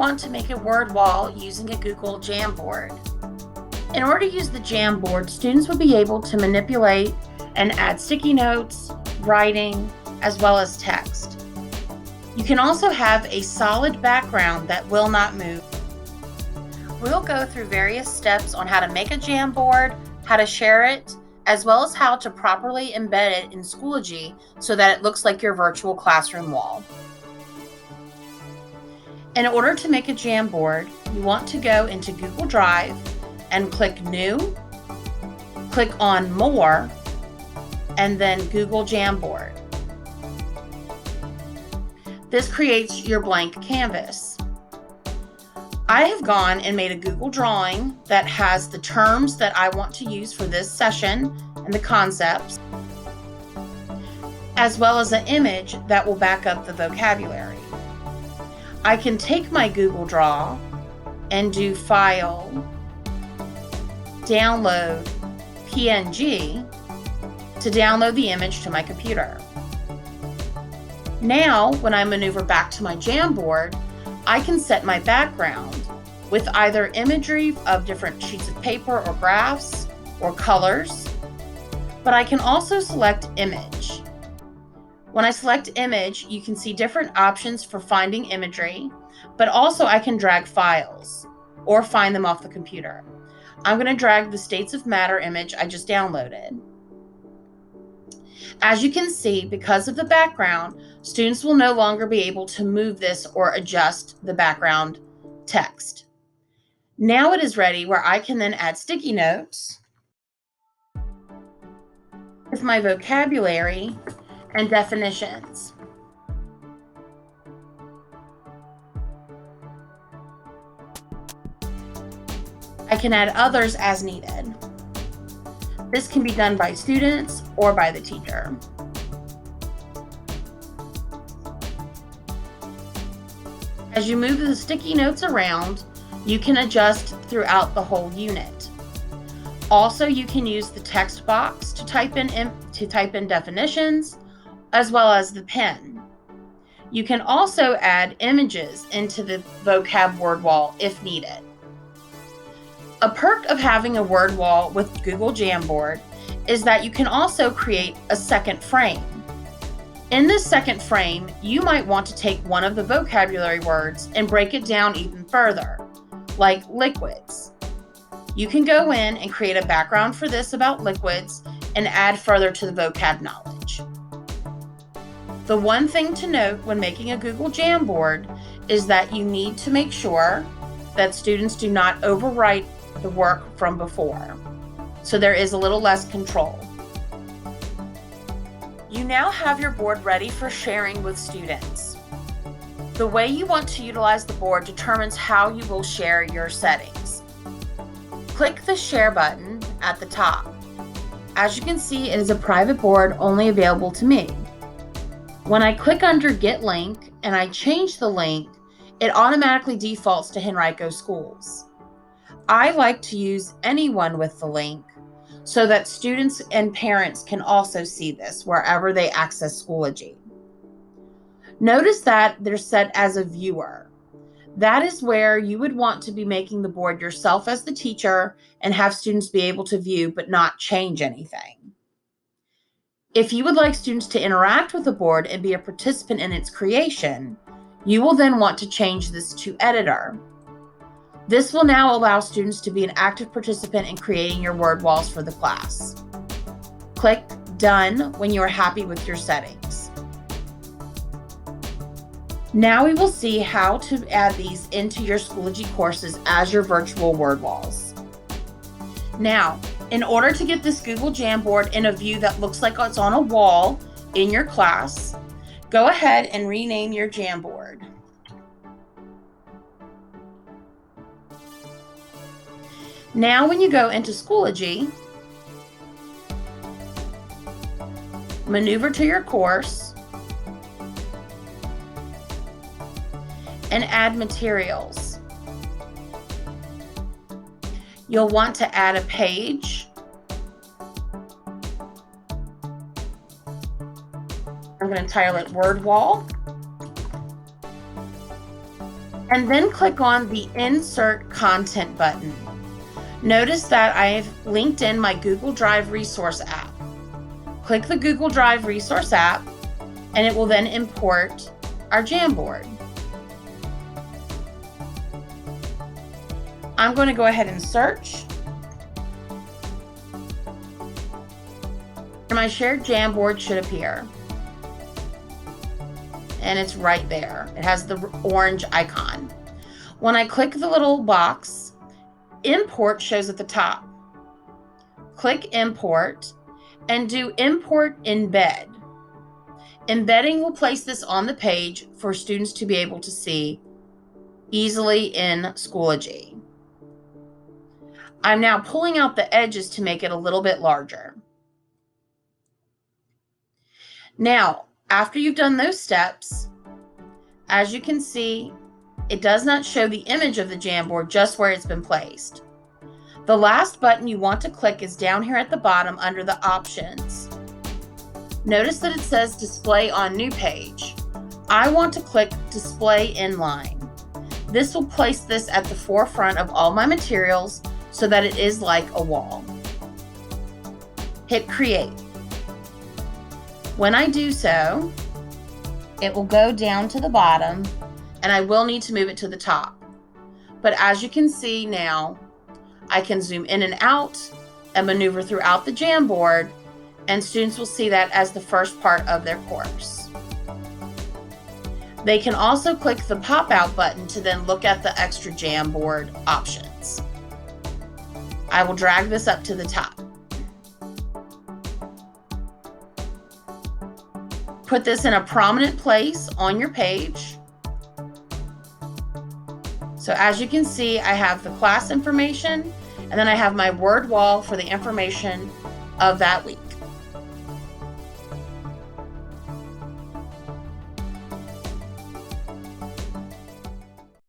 want to make a word wall using a Google Jamboard. In order to use the Jamboard, students will be able to manipulate and add sticky notes, writing, as well as text. You can also have a solid background that will not move. We'll go through various steps on how to make a Jamboard, how to share it, as well as how to properly embed it in Schoology so that it looks like your virtual classroom wall. In order to make a Jamboard, you want to go into Google Drive and click New, click on More, and then Google Jamboard. This creates your blank canvas. I have gone and made a Google drawing that has the terms that I want to use for this session and the concepts, as well as an image that will back up the vocabulary. I can take my Google Draw and do File, Download, PNG to download the image to my computer. Now, when I maneuver back to my Jamboard, I can set my background with either imagery of different sheets of paper or graphs or colors, but I can also select image. When I select image, you can see different options for finding imagery, but also I can drag files or find them off the computer. I'm going to drag the States of Matter image I just downloaded. As you can see, because of the background, students will no longer be able to move this or adjust the background text. Now it is ready where I can then add sticky notes with my vocabulary and definitions. I can add others as needed. This can be done by students or by the teacher. As you move the sticky notes around, you can adjust throughout the whole unit. Also, you can use the text box to type in definitions, as well as the pen. You can also add images into the vocab word wall if needed. A perk of having a word wall with Google Jamboard is that you can also create a second frame. In this second frame, you might want to take one of the vocabulary words and break it down even further, like liquids. You can go in and create a background for this about liquids and add further to the vocab knowledge. The one thing to note when making a Google Jamboard is that you need to make sure that students do not overwrite the work from before, so there is a little less control. You now have your board ready for sharing with students. The way you want to utilize the board determines how you will share your settings. Click the Share button at the top. As you can see, it is a private board only available to me. When I click under Get Link and I change the link, it automatically defaults to Henrico Schools. I like to use anyone with the link so that students and parents can also see this wherever they access Schoology. Notice that they're set as a viewer. That is where you would want to be making the board yourself as the teacher and have students be able to view but not change anything. If you would like students to interact with the board and be a participant in its creation, you will then want to change this to Editor. This will now allow students to be an active participant in creating your word walls for the class. Click Done when you are happy with your settings. Now we will see how to add these into your Schoology courses as your virtual word walls. Now, in order to get this Google Jamboard in a view that looks like it's on a wall in your class, go ahead and rename your Jamboard. Now when you go into Schoology, maneuver to your course, and add materials. You'll want to add a page. I'm going to title it Word Wall. and then click on the Insert Content button. Notice that I've linked in my Google Drive resource app. Click the Google Drive resource app, and it will then import our Jamboard. I'm going to go ahead and search. And my shared Jamboard should appear. And it's right there. It has the orange icon. When I click the little box, Import shows at the top. Click Import and do Import Embed. Embedding will place this on the page for students to be able to see easily in Schoology. I'm now pulling out the edges to make it a little bit larger. Now, after you've done those steps, as you can see, it does not show the image of the Jamboard, just where it's been placed. The last button you want to click is down here at the bottom under the options. Notice that it says Display on New Page. I want to click Display Inline. This will place this at the forefront of all my materials so that it is like a wall. Hit Create. When I do so, it will go down to the bottom, and I will need to move it to the top. But as you can see now, I can zoom in and out and maneuver throughout the Jamboard, and students will see that as the first part of their course. They can also click the pop-out button to then look at the extra Jamboard options. I will drag this up to the top. Put this in a prominent place on your page. So as you can see, I have the class information, and then I have my word wall for the information of that week.